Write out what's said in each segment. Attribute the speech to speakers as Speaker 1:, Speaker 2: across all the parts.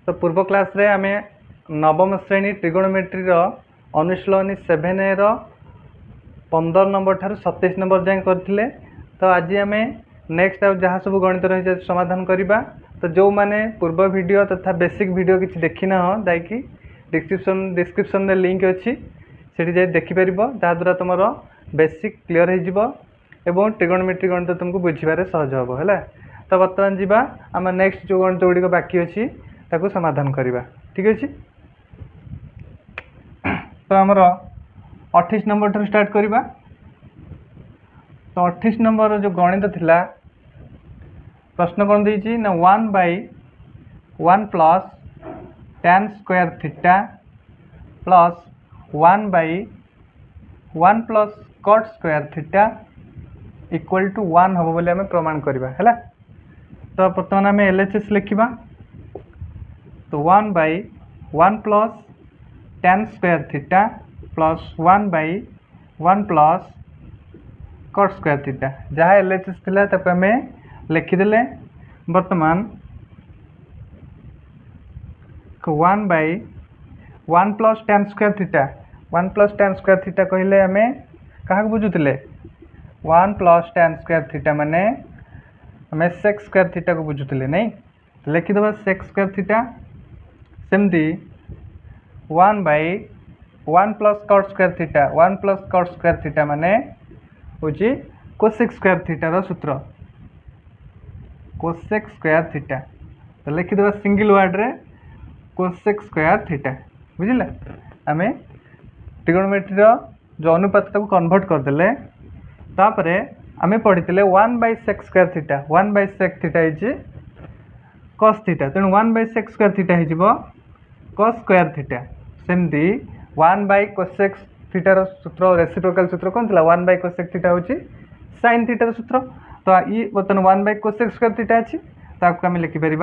Speaker 1: तो पूर्व क्लास रे आमे नवम श्रेणी ट्रिगोनोमेट्री अनुशीलनी 7A 15 नंबर ठार 27 नंबर जाए करथिले। तो आज आम नेक्स्ट जहाँ सब गणित रही समाधान करवा। तो जो मैंने पूर्व वीडियो तथा बेसिक वीडियो किसी देखी ना जाकि डिस्क्रिप्शन में लिंक अच्छी से जाए देखिपर जहाँद्वारा तुम बेसिक क्लीयर हो ट्रिगोनोमेट्री गणित तुमको बुझे सहज हम है। तो बर्तमान जावा आम नेक्स्ट जो गणित गुड़िक बाकी अच्छी ताकू समाधान करवा। ठीक अच्छे। तो आमर 28 नंबर ठार स्टार्ट करवा। तो 28 नंबर जो गणित थिला प्रश्न कौन देछि ना 1/1 plus tan square theta plus 1/1 plus cot square theta equal to 1 हम बोले आम प्रमाण करवा है। तो बर्तमान आम LHS लिखा। तो 1/1 plus tan square theta plus 1/1 plus cot square theta जहाँ LHS थिला ताको आम लिखिदेले। बर्तमान 1/1 plus tan square theta 1 plus tan square theta कहले आम क्या बुझुले 1 प्लस tan स्क्वायर थीटा माने आम sec स्क्वायर थीटा को बुझुले नहीं। तो लिखिदेवा sec स्क्वायर थीटा सेमती 1/1 plus cot square theta 1 plus cot square theta माने हूँ cosec स्क्वायर थीटार सूत्र cosec स्क्वायर थीटा। तो लिखिदेवा सिंगल वर्ड रे cosec स्क्वायर थीटा बुझिले। आम ट्रिगोनोमेट्री जो अनुपात को कन्वर्ट करदेले तापरे आम पढ़ी 1/sec square theta 1/sec theta है cos थीटा तेणु 1/sec स्क्वायर थीटा हो cos स्क्वायर थीटा सेमती 1/cosec थीटार सूत्र रेसिप्रोकल सूत्र कौन थी 1/cosec थीटा हूँ sin थीटार सूत्र। तो ये बर्तमान 1/cosec स्क्वायर थीटा अच्छी ताकू आम लिखिपर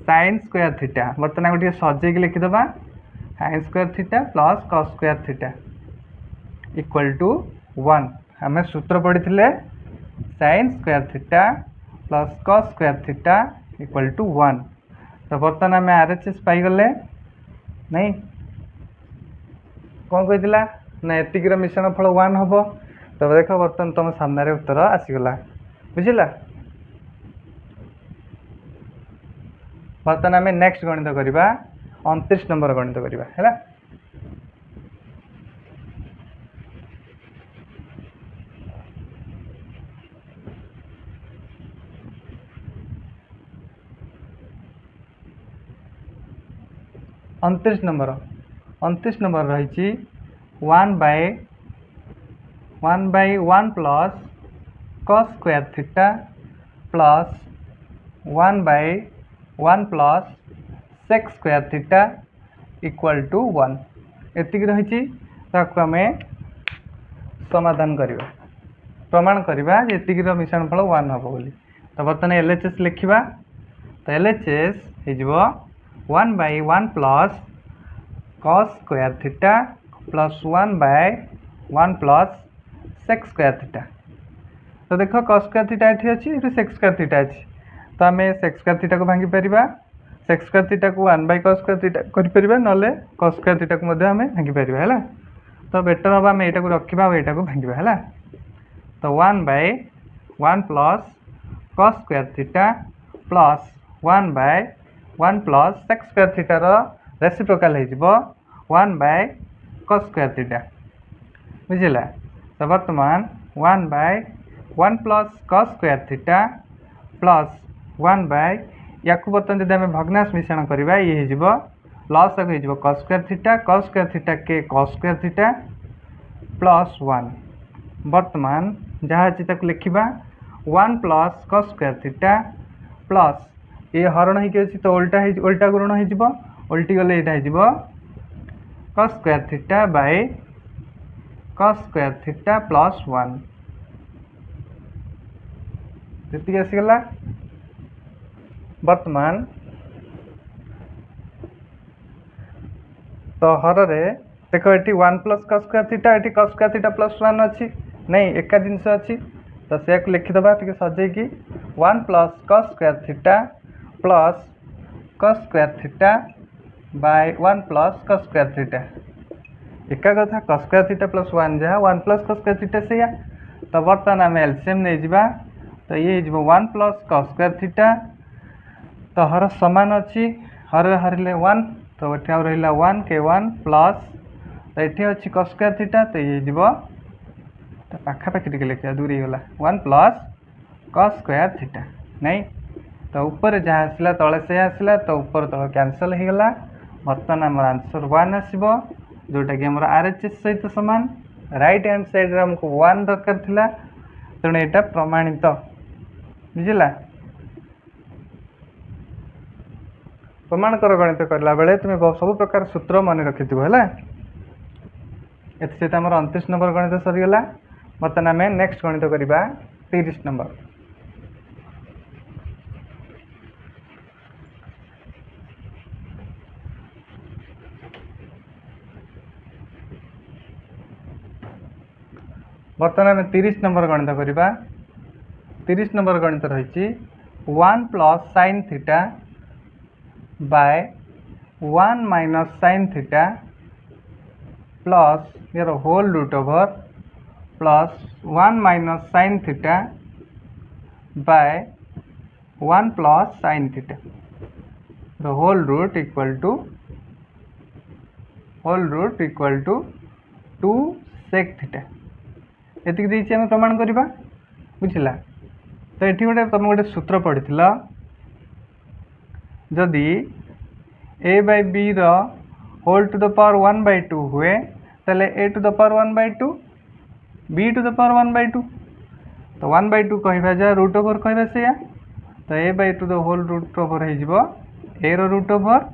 Speaker 1: sin स्क्वायर थीटा। बर्तमान गोटे सजेक लिखिदबा sin square theta plus cos square theta equal to 1। आम सूत्र पढ़ी sin square theta plus cos square theta equal to 1। तो बर्तमान आम RHS पाईगले नहीं कौन कही ना एतिकर मिश्रण फल 1 हम। तो देख बर्तमान तुम सामने उत्तर आसीगला बुझला। बर्तमान आम नेक्स्ट गणित करवा 29 नंबर गणित करवा है। 29 नंबर रही 1/1 plus cos square theta plus 1/1 plus sec square theta equal to 1 एतिक रही। आम समाधान करवा प्रमाण करवा एतिक मिश्रण फल 1 हम बोली। तो बर्तमान LHS लिखा। तो LHS हो 1/1 plus cos square theta plus 1/1 plus sec square theta. तो देख cos स्क्वायर थीटा ये अच्छी ये sec स्क्वायर थीटा अच्छी। तो आम sec स्क्वायर थीटा को भांगी पार sec स्क्वायर थीटा को 1/cos स्क्वायर थीटा कर ना cos स्क्वायर थीटा को भांगी पार है। तो बेटर हम आम यहाँ रखा और यहाँ भांगा है। तो 1/1 plus cos square theta plus 1/1 plus sec square थीटार रेसिप्रोकल हो 1/cos स्क्वायर थीटा बुझला। तो बर्तमान 1/1 plus cos square theta plus 1/ या बर्तमान जब आम भग्नांश मिश्रण करवा ये हो लस हो cos स्क्वायर थीटा के cos स्क्वायर थीटा प्लस 1। बर्तमान जहाँ अच्छी लिखा 1 plus cos square theta plus ये हरण हो तो उल्टा गुण हो उल्टी गले यहाँ cos square theta by cos square theta plus 1 जी आसीगला। बर्तमान तो हर देख ये 1 प्लस cos स्क्वायर थीटा ये cos स्क्वायर थीटा प्लस 1 अच्छी नहीं एका जिनस अच्छी। तो से लिखिदबा टे सजेकी 1 plus cos square theta plus cos square theta by 1 plus cos square theta एका कथा cos square theta plus 1 जहाँ 1 plus cos square theta से तो बर्तमान आम एलसीएम नहीं जा तो ये 1 plus cos square theta तो हर सामान अच्छी हर हरले 1 तो ये रहा 1 के 1 प्लस तो ये अच्छी cos square theta तो ये तो पाखापाखि टे लिखा दूरी गला 1 plus cos square theta नहीं तो ऊपर जहाँ आसला तले से आसला तो ऊपर तल कैंसल हो गला बर्तमान आम आंसर 1 आसो जोटा कि आम RHS सहित सामान राइट हैंड साइड रे हमको 1 दरकार थिला तेणु यहाँ प्रमाणित बुझला प्रमाण कर गणित करला बेले तुम्हें सब प्रकार सूत्र मन रखि है एत आम 29 नंबर गणित सरीगला बर्तमान आम नेक्स्ट गणित करवा 30 नंबर बर्तमान आम 30 नंबर गणित करवा 30 नंबर गणित रही 1 plus sin theta by 1 minus sin theta plus your whole root over plus 1 minus sin theta by 1 plus sin theta the whole root equal to 2 sec theta एतिक देछि हम प्रमाण करबा बुझिला तो ये गोटे तुम गोटे सूत्र पढ़ी जदि a by b whole to the power 1/2 हुए ताले a to the power 1/2 b to the power 1/2 तो 1/2 कहवा जा रूट ओवर कहवा से तो a/2 the whole root over हो a रो रूट ओवर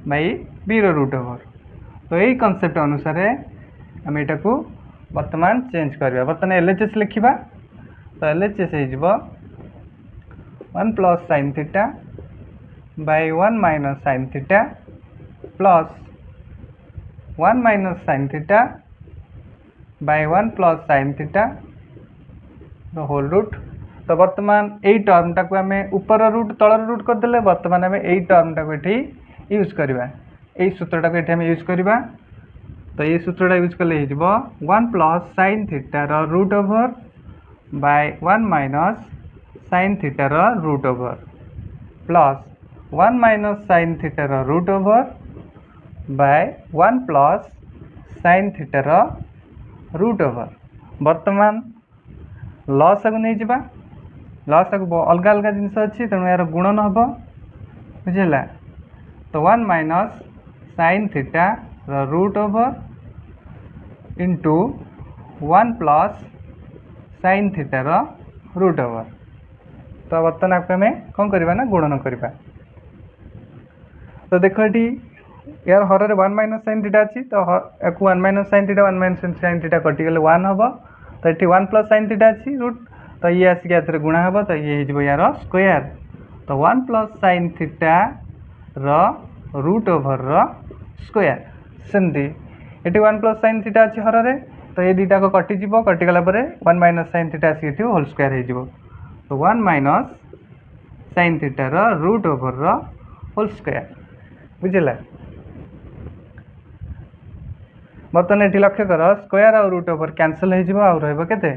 Speaker 1: बाई b रो रूट ओवर तो यही कॉन्सेप्ट अनुसार आम एटा को वर्तमान चेंज करवा बर्तमान LHS लिखा तो LHS हो 1 plus sin theta by 1 minus sin theta plus 1 minus sin theta by 1 plus sin theta the whole root तो वर्तमान यही टर्म टाक आम ऊपर रूट तलर रूट करदे वर्तमान आम यही टर्म टाक यूज करवा यही सूत्रटा को यूज करवा तो ये सूत्रटा यूज कले 1 plus sin theta root over by 1 minus sin theta root over plus 1 minus sin theta root over by 1 plus sin theta root over वर्तमान लॉस को नहीं जा लॉस को अलग अलग जिनस अच्छी तेणु यार गुणन हम बुझेगा तो 1 minus sin theta root over into 1 plus sin theta root over तो बर्तमान आपको आम कौन करवा ना गुणन करवा तो देख ये यार हर 1 minus sin theta अच्छी तो 1 minus sin theta 1 minus sin theta कटिगले 1 हम तो ये 1 plus sin theta अच्छी रूट तो ये आसिक गुणा हम तो ये यार स्क्वायर तो 1 plus sin theta root over square सेमती ये 1 plus sin theta अच्छी हर तो ये दुटा को कटिज कटिगला 1 minus sin theta आसिक होल स्क्वायर हो तो 1 minus sin theta root over whole square बुझेगा बर्तमान ये लक्ष्य कर स्क्वायर आ रूट ओवर कैंसल हो के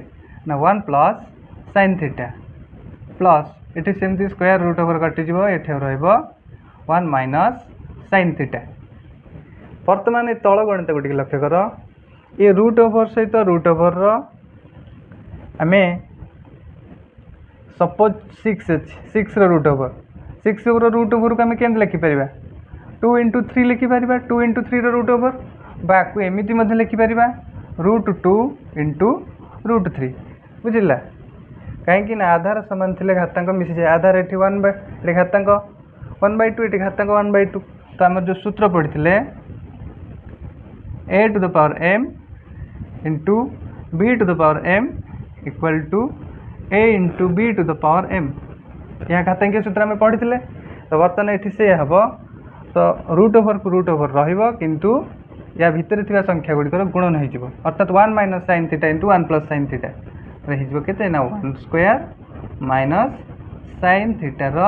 Speaker 1: 1 plus sin theta प्लस ये सेमती स्क्वायर रूट ओवर कटिज ये 1 minus sin theta बर्तमान ये तल गणित को लक्ष्य कर ये रूट ओवर सहित रूट ओवर आम सपोज 6 अच्छी 6 रूट ओवर 6 रूट ओवर को आम के लिखिपर 2 into 3 लिखिपर 2 into 3 रूट ओवर बाकू एमती लिखिपर √2 into √3 बुझला कहीं आधार सामान थे घातांक मिसी जाए आधार ये 1 घातांक 1/2 ये घातांक 1/2 तो आम जो सूत्र पढ़ी a to the power m into b to the power m equal to a into b to the power m यहाँ घातांकीय सूत्र आम पढ़ी तो बर्तमान ये से हम तो रूट ओवर को रूट ओवर रु या भितर थी संख्या गुड़िकर गुणन हो अर्थात 1 minus sin theta into 1 plus sin theta के 1 square minus sin theta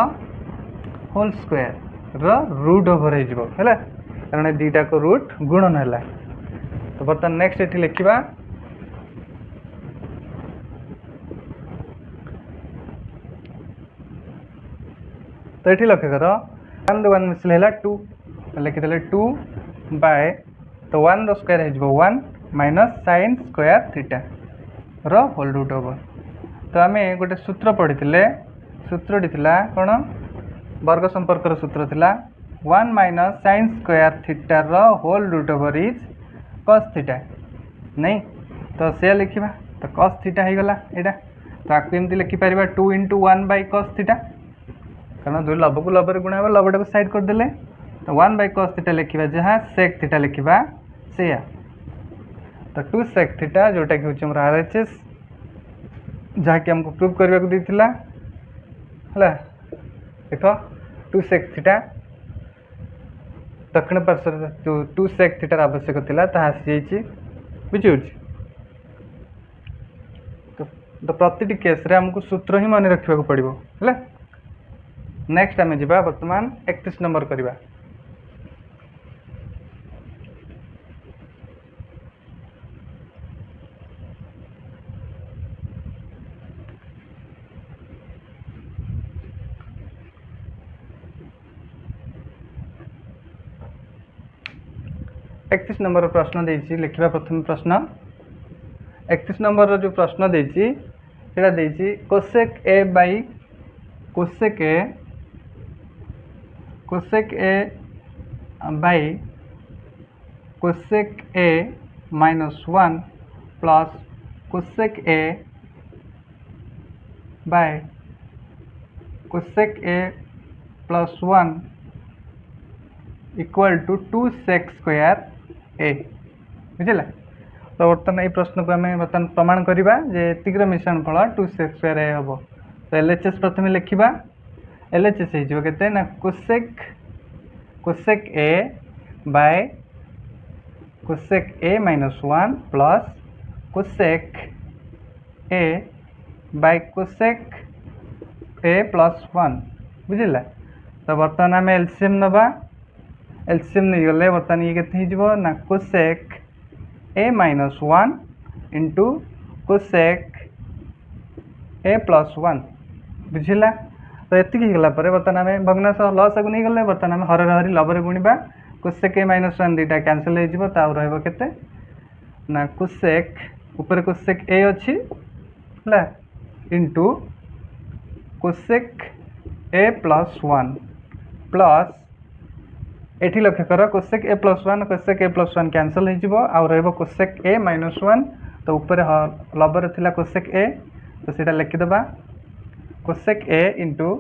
Speaker 1: whole square root over हो कारण दीटा को रूट गुणन है। तो बर्तमान नेक्स्ट ये लिखा तो ये लक्ष्य कर 1 रू 1 मिसले है 2 लिखिदे 2 बाय तो 1 रो स्क्वायर हो 1 माइनस साइन स्क्वायर थीटा रो होल रूट ओवर। तो आम गोटे सूत्र पढ़ी सूत्रटी कौन वर्ग संपर्कर सूत्र थिला 1 माइनस साइन स्क्वायर थीटा रो whole root over is cos theta नहीं। तो से लिखा तो कॉस थीटा हो गला यहाँ। तो आपको एमती लिखिपर 2 इंटू 1 बाय कॉस थीटा कारण दुई लब को लब गुणा लबटा को साइड करदे। तो 1 बाय कॉस थीटा लिखा जहाँ सेक थीटा लिखा से। तो 2 सेक थीटा जोटा कि हूँ आर एच एस जहाँकि आमको प्रूव करने को देता है। देख 2 सेक थीटा दक्षिण पार्श्व जो 2 सेक थीटार आवश्यक था आसी जाइए बुझे। तो प्रति केस रे हमको सूत्र ही मन रखा पड़ो है। नेक्स्ट आम जा बर्तमान 31 नंबर करवा। इकतीस नंबर प्रश्न देछि लिखा प्रथम प्रश्न 31 नंबर जो प्रश्न देछि सेटा देछि cosec A by cosec A by cosec A minus 1 plus cosec A by cosec A plus 1 equal to 2 sec square ए बुझेगा। तो बर्तमान ये प्रश्न को आम बर्तमान प्रमाण करवा जे मिश्रण फल 2 सेक स्क्वायर ए हम। तो एलएचएस प्रथम लिखा एलएचएस होते ना cosec A by cosec A minus 1 plus cosec A by cosec A plus 1 बुझेगा। तो बर्तमान आम एलसीएम नवा एलसीएम नहीं गले बर्तमान ये के ना cosec A minus 1 into cosec A plus 1 बुझेगा। तो ये गलापर बर्तमान आम भग्नांश लस को नहीं गले बर्तमान आम हर हरी लबर गुणा कोसेक ए माइनस 1 दुईटा कैनसल हो केते ना कोसेक ऊपर कोसेक ए अच्छी है into cosec A plus 1 plus एठी लक्ष्य कर कोसेक ए प्लस 1 कैनसल हो कोसेक ए माइनस 1। तो ऊपर लबर थिला कोसेक ए तो सीटा लिखिदेबा cosec A into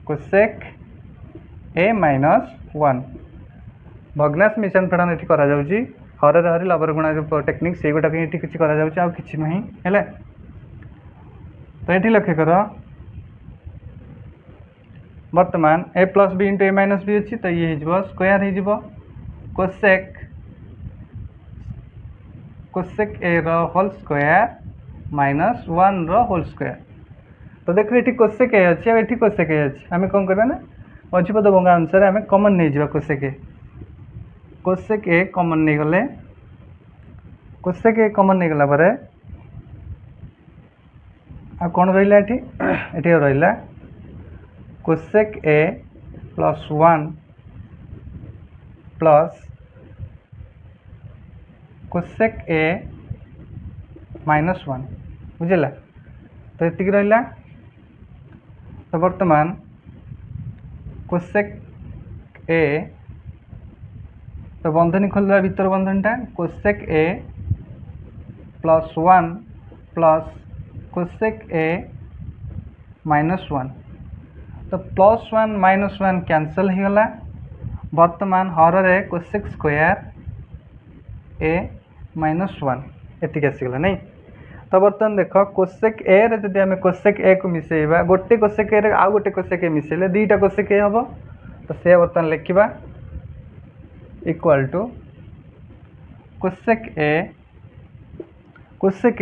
Speaker 1: cosec A minus 1 भग्नांश मिश्रण फेड़न ये करा हर हरी लबर गुणा जो टेक्निक से गुटाक ये किसी करा किसी ना है। तो ये लक्ष्य कर बर्तमान a plus b into a minus b अच्छी तो ये स्क्वायर हो cosec a whole square minus 1 whole square. तो देखो ये कोसेक ए अच्छी और कोसेक ए अच्छी आम कौन करवा ना मझीपद भंगा अनुसार आम कमन नहीं जावा कोसेक ए कमन नहीं गले कोसेक ए कमन नहीं गला पर आ कौन रहा ये रहा cosec A plus 1 plus cosec A minus 1 बुझेगा। तो ये रहा। तो बर्तमान कोसेक ए तो बंधनी खोलवा भीतर बंधनटा cosec A plus 1 plus cosec A minus 1। तो प्लस 1 माइनस 1 कैनसल हो गला बर्तमान हर रे कोसेक स्क्वायर ए माइनस 1 एतिक आसीगला नहीं। तो बर्तमान देख कोसेक ए रे जदि आम कोसेक ए को मिसेबा गोटे कोसेक ए रे आउ गोटे कोसेक ए मिसेले दुईटा कोसेक ए हम। तो से बर्तमान लिखा equal to cosec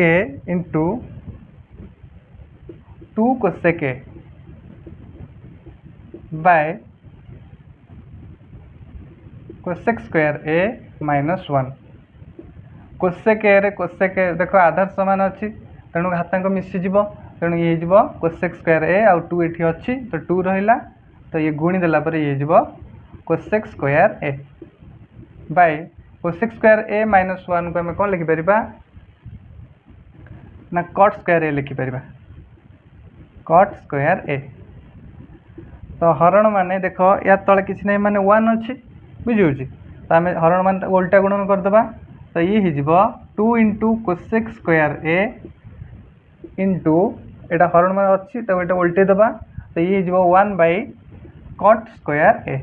Speaker 1: A into 2 cosec A by cosec square A minus 1 cosec a रे कोसेक ए देख आधार सामान अच्छी तेणु घातांक मिशीज तेणु ये कोसेक स्क्वायर ए आउ 2 ये अच्छी तो 2 रहा तो ये गुणी देला ये cosec square A by cosec square A minus 1 को आम कौन लिखिपर ना cut square A लिखिपर cut square A तो हरण माने देख या तले किसी नहीं माने 1 अच्छी बुझे तो आम हरण मान उल्टा गुणन करदे तो ये हो 2 इंटू कोसेक स्क्वायर ए इंटू एटा हरण मान अच्छी तो ये उल्टे दबा तो ये हो 1 बाय कट स्क्वायर ए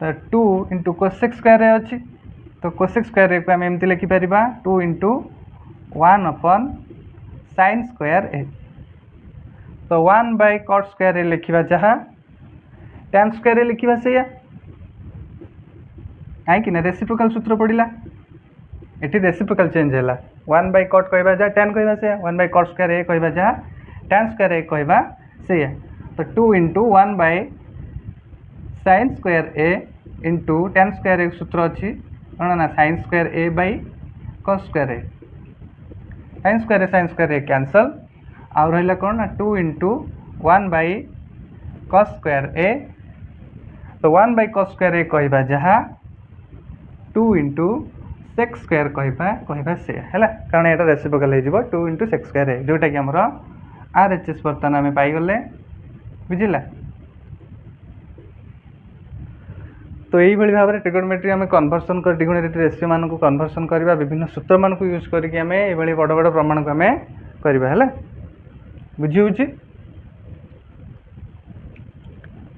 Speaker 1: तो 2 इंटू कोसेक स्क्वायर ए अच्छी तो कोसेक स्क्वायर ए को आम एमती लिखिपर 2 into 1 upon sign square A तो 1 बाय कट स्क्वायर ए लिखा जहाँ टैन स्क्वायर ए लिखा से कहीं रेसिप्रोकल सूत्र पड़ा ये रेसिप्रोकल चेंज है 1 बाय कट कहवा जहाँ टैन कहवा से 1 बाय कट स्क्वायर ए कहवा जहाँ टैन स्क्वायर ए कहवा से तो 2 into 1 bye sine square A into tan square A सूत्र अच्छी कौन ना sine square A by cos square A sine square A cancel आउ रहा कौन ना 2 into 1 by cos square A तो 1 बाय कस स्क्वायर ए कहवा जहाँ 2 इंटू सेक स्क्वायर कहवा से है कारण यहाँ रेसिप्रोकल हो 2 इंटू सेक स्क्वायर ए जोटा कि आमर RHS बर्तमान आम पाईगले बुझला तो यही भाव में ट्रिगोनोमेट्री आम कन्वर्सन कर ट्रिगोनोमेट्री रेशियो मान कन्वर्सन करवा विभिन्न सूत्र मान यूज करके आम ये बड़ बड़ प्रमाण को आम करवा है बुझी हो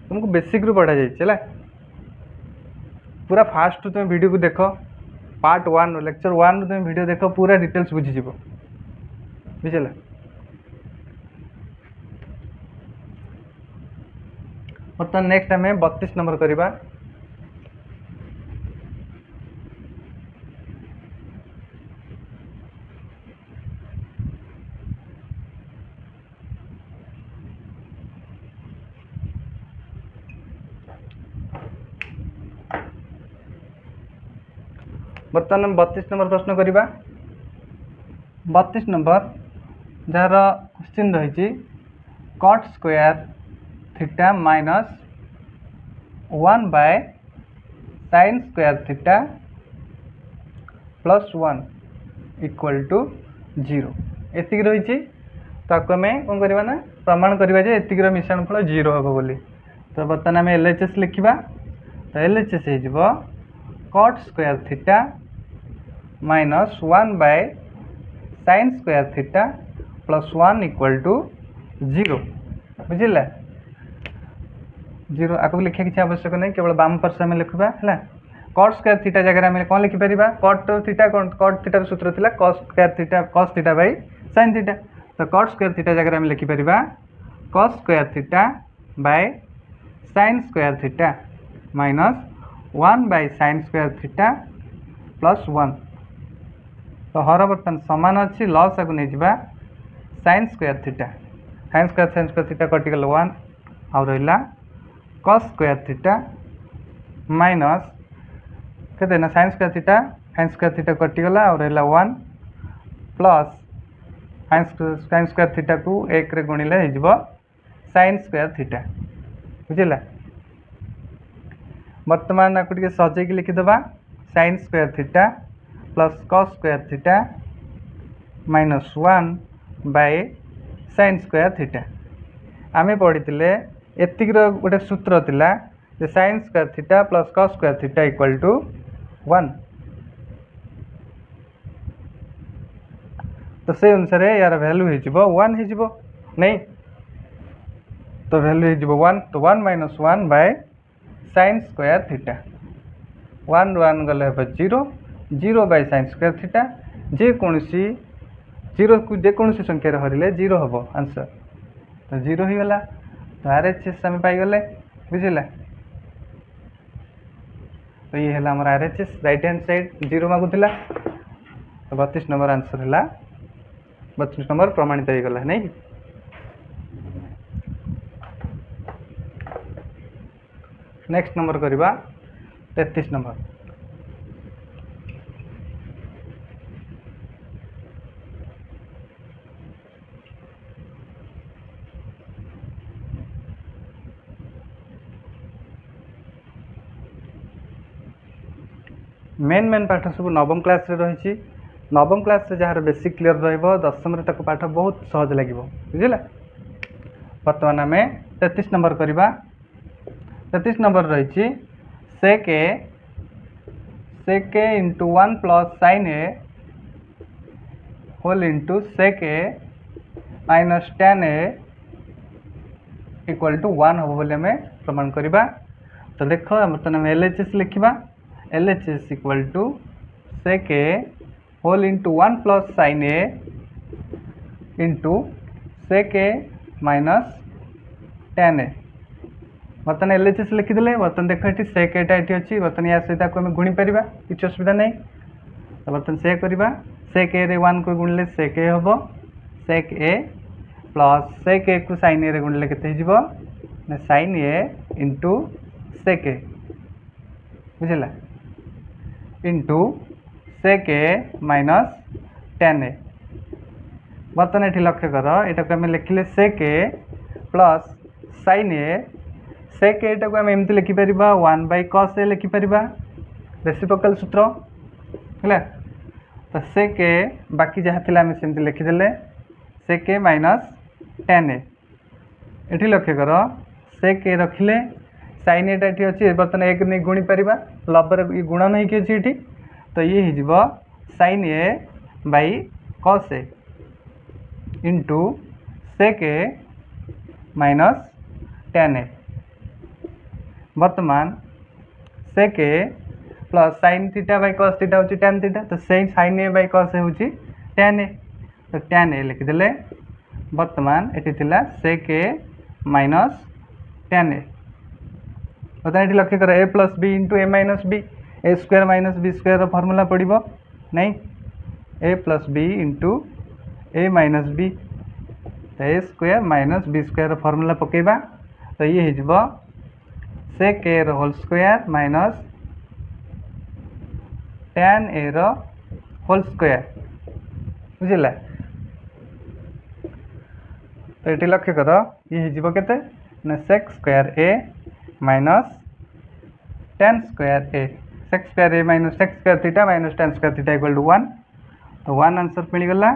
Speaker 1: तुमको बेसिक रू पढ़ा जाए पूरा फास्ट तुम वीडियो को देख पार्ट 1 लेक्चर 1 तुम वीडियो देख पूरा डिटेल्स बुझीज बुझला बर्तमान नेक्स्ट आम 32 नंबर करवा बर्तमान 32 नंबर प्रश्न करवा 32 नंबर जार क्वेश्चन रही cot square theta minus 1 bye sine square theta plus 1 equal to 0 एतिक रही तो आपको आम कौन करवा ना प्रमाण करवा जे एतिक मिश्रण फल 0 हम बोली तो बर्तमान आम LHS लिखा तो LHS हो cot square theta minus 1 bye sine square theta plus 1 equal to 0 बुझला 0 आपको लिखा किसी आवश्यक नहीं केवल बाम पार्श्व आम लिखा है कट स्क्वायर थीटा जगह आम कौन लिखिपर कट थीटा कौन कट थीटार सूत्र था cos square theta cos theta by sine theta तो कट स्क्वायर थीटा जगह आम लिखिपर cos square theta by sine square theta minus 1 bye sine square theta plus 1 तो हर बर्तमान सामान अच्छी लस आगे नहीं जावा साइन स्क्वायर थीटा थीटा कटिगल 1 आउ रहा कस स्क्वायर थीटा माइनस के ना साइन स्क्वायर थीटा कटिगला आउ रहा 1 प्लस साइन स्क्वायर थीटा को 1 रे गुणिले हो साइन स्क्वायर थीटा बुझला वर्तमान आपको सजेक लिखिदे sine square theta plus cos square theta minus 1 bye sine square theta आम पढ़ी एतिक गोटे सूत्र थिला जे sine square theta plus cos square theta equal to 1 तो से अनुसार यार वैल्यू हो 1 हो नहीं तो वैल्यू हो 1 तो 1 minus 1 bye sine square theta 1 1 गले 0 0 बाय साइन स्क्वायर थीटा जेकोसी 0 को जेकोसी संख्यार हरिले 0 हम आंसर तो 0 हो गला तो RHS आम पाईगले बुझला तो ये है हमारा RHS राइट हैंड साइड 0 मागुला तो 32 नंबर आंसर है 32 नंबर प्रमाणित हो गला नहीं नेक्स्ट नंबर करवा 33 नंबर। मेन पाठ सब नवम क्लास रे रही। नवम क्लास रे जार बेसिक क्लियर रहिबो दशम रे तक पाठ बहुत सहज लगिबो बुझिला। वर्तमान आम 33 नंबर करवा। 33 नंबर रही sec a into 1 plus sin a whole into sec a minus tan a equal to 1 हम बोले आम प्रमाण करवा। तो देख बर्तमान एल एच एस लिखा। L H S equal to sec a whole into 1 plus sin a into sec a minus tan a। बर्तमान एल एच एस लिखिदे। बर्तमान देख ये sec a ये अच्छी। बर्तमान या सहित आम गुणी पार किसी असुविधा नहीं। तो बर्तमान से करवा sec a रे 1 को गुणिले sec a हम sec a plus sec a को sin a रे गुणिले केते हो sin a into sec a बुझला into sec a minus tan a। बर्तमान ये लक्ष्य कर यहाँ को आम लिखिले sec a plus sin a। sec a को आम एमती लिखिपर 1 बाय cos a लिखिपर रेसिप्रोकल सूत्र है। तो sec a बाकी जहाँ थी आम सेमती लिखिदे sec a minus tan a। ये लक्ष्य कर sec a रखिले sin a ये अच्छी। बर्तमान एक नहीं गुणी पार लबर गुणन होगी अच्छी ये। तो ये हो sin a bye cos a into sec a minus tan a। वर्तमान sec a plus sin theta by cos theta हूँ tan थीटा। तो sin a bye cos a हूँ tan a। तो tan a लिखिदे। वर्तमान ये sec a minus tan a। बता ये लक्ष्य कर a plus b into a minus b. A square minus B square formula पड़ो नहीं a plus b into a minus b. तो ए square minus B square formula पकेबा। तो ये हो sec a whole square minus tan a whole square बुझला। तो ये लक्ष्य कर ये हो केते sec square a minus tan square a। sec square a minus sec square theta minus tan square theta equal to 1। तो 1 आंसर मिलगला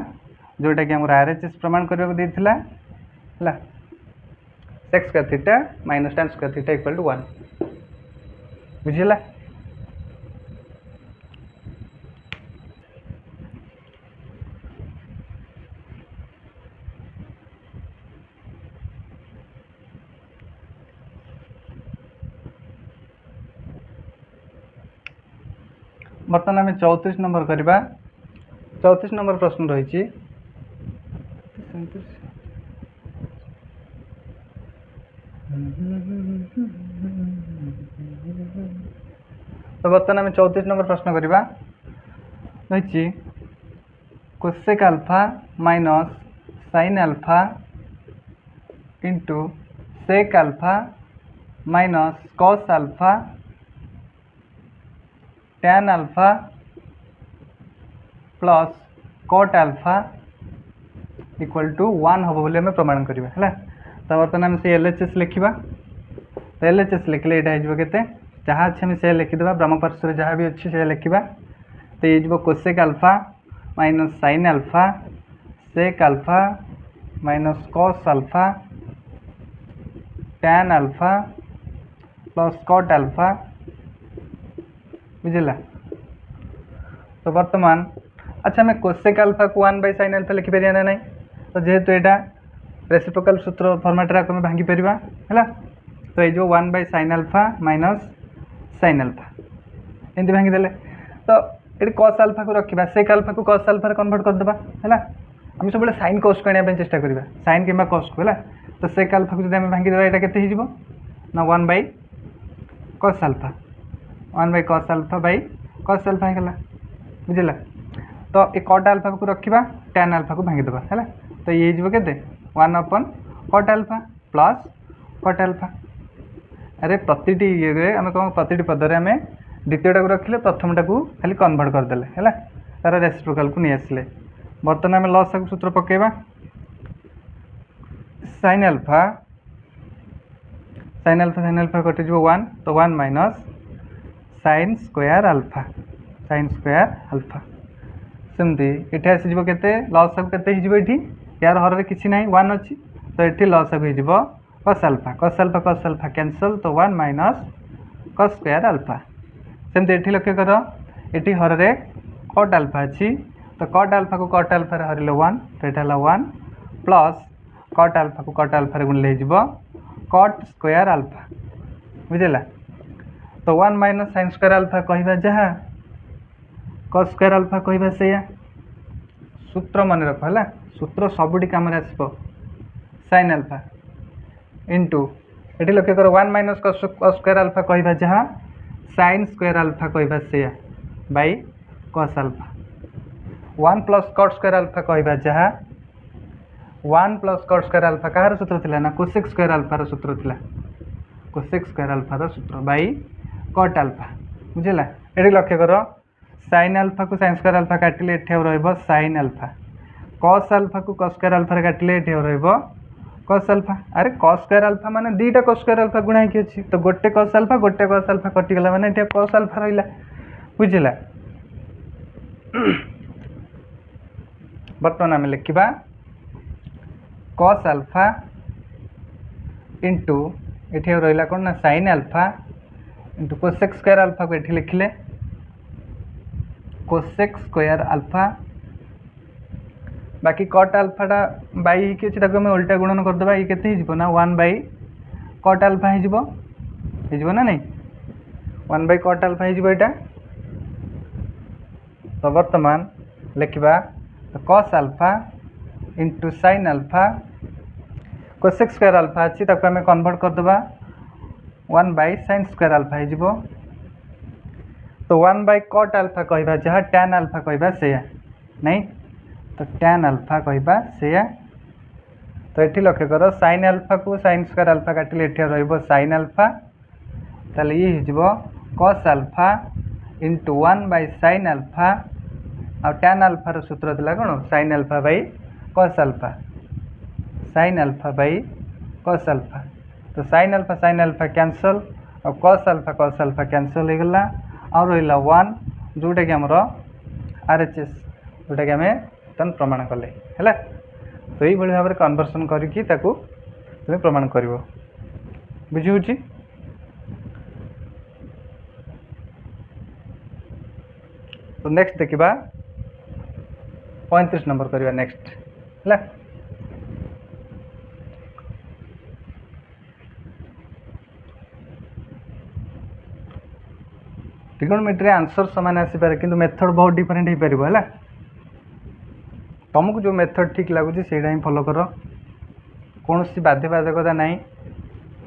Speaker 1: जोटा कि आम RHS प्रमाण करने को देता है sec square theta minus tan square theta equal to 1 बुझला। बर्तमान आम 34 नंबर करवा। 34 नंबर प्रश्न रही। तो बर्तमान आम 34 नंबर प्रश्न करवा रही cosec alpha minus sine alpha into sec alpha minus cos alpha tan alpha plus cot alpha equal to 1 हम बोले प्रमाण करवा है। तो बर्तमान आम से LHS लिखा। तो LHS लिखले यहाँ के जहाँ अच्छे आम से लिखिदे ब्रह्म पार्श्व जहाँ भी अच्छी से लिखा। तो ये cosec alpha minus sine alpha sec alpha minus cos alpha tan alpha plus cot alpha बुझला। तो वर्तमान अच्छा मैं कोसेक अल्फा को 1 बाय साइन अल्फा लिखिपर ना नहीं। तो जेहेतु यहाँ रेसिप्रोकल सूत्र फर्माट्रे आम भांगी पार है। तो ये जो 1 by sine alpha minus sine alpha एमती भांगीदे। तो ये कॉस अल्फा को रखा सेक अल्फा को कॉस अल्फा कन्वर्ट करदे है। आम सब साइन कॉस को आने चेष्टा करवा साइन कि कॉस को है। तो सेक अल्फा को जब आम भांगीदे यहाँ के ना 1 by cos alpha 1 by cos alpha by cos alpha है बुझला। तो ये कॉट अल्फा को रखा tan अल्फा को भांगीदे है। तो ये के 1 अपन cot alpha plus cot alpha. अरे प्रति ये आम कौन प्रति पदर आम द्वितीयटा को रखिले प्रथमटा को खाली कन्वर्ट करदेले है तार रेसिप्रोकाल को नहीं आसिले बर्तमान आम लसागु सूत्र पकेबा sin अल्फा कटिज 1 तो 1 माइनस sin स्क्वायर अल्फा सेमती ये आसीज के लसागु के यार हर किसी ना 1 अच्छी तो ये लसागु हो cos अल्फा कैंसल तो 1 माइनस cos स्क्वायर अल्फा सेमती ये लक्ष्य कर ये हर कट अल्फा अच्छी तो कट अल्फा को कट अल्फा हरिले 1 तो यहाँ 1 प्लस कट अल्फा को कट अल्फा गुणिले कट स्क्वायर अल्फा बुझेगा तो 1 माइनस sin स्क्वायर अल्फा कहवा जहाँ cos स्क्वायर अल्फा कहवा से सूत्र मन रख है सूत्र सबुटी कम आसो sin अल्फा इंटू ये लक्ष्य कर 1 माइनस cos स्क्वायर अल्फा कहवा जहाँ sin स्क्वायर अल्फा कहवा से by cos alpha 1 plus cot square alpha कहवा जहाँ 1 प्लस cot स्क्वायर अल्फा कहार सूत्र थिला ना cosec स्क्वायर अल्फा रो सूत्र थिला cosec स्क्वायर अल्फा रो सूत्र बाई cot अल्फा बुझेला ये लक्ष्य कर sin अल्फा को sin स्क्वायर अल्फा काटिले एठे रहइबो sin अल्फा cos अल्फा को cos स्क्वायर अल्फा रे काटिले एठे रहइबो cos अल्फा अरे cos स्क्वायर अल्फा माने दीटा cos स्क्वायर अल्फा गुणा कि अछि तो गोटे cos अल्फा कटि गेला माने एठे cos अल्फा रहिला बुझिला बर्तमान आम लिखा cos अल्फा इंटू ये रहा कौन ना sin alpha into cosec square alpha को ये लिखिले cosec स्क्वायर अल्फा बाकी cot अल्फाटा बाई कि आम उल्टा गुणन करदे ये केते ना 1 बाई cot अल्फा हो ना नहीं 1 बाई cot अल्फा हो तो वर्तमान लिखा cos alpha into sin alpha cosec square alpha अच्छी ताको आम कन्वर्ट करदे 1 बाई sin स्क्वायर अल्फा हो तो 1 बाई cot अल्फा कहवा जहाँ tan अल्फा कहवा से नहीं तो tan अल्फा कहवा से तो ये लक्ष्य कर sin अल्फा को sin स्क्वायर अल्फा काटिले ये sin अल्फा ताले ये हो cos alpha into 1 by sin alpha आ tan अल्फा रो सूत्र थिला कोन sin alpha by cos alpha by cos alpha तो sin अल्फा कैंसल और cos अल्फा कैंसल हो गला और रहा 1 जोटा कि आमर RHS जोटा कि आम तन प्रमाण कले है तो ये भाव में कन्वर्सन करके तुम्हें प्रमाण कर बुझी तो नेक्स्ट देखा 35 नंबर करवा नेक्स्ट है ट्रिगोनोमेट्री आंसर सामान आसीपारे किंतु मेथड बहुत डिफरेंट हो पार है तुमको जो मेथड ठीक लगुच से ही फॉलो कर कौन सी बाध्यबाधकता ना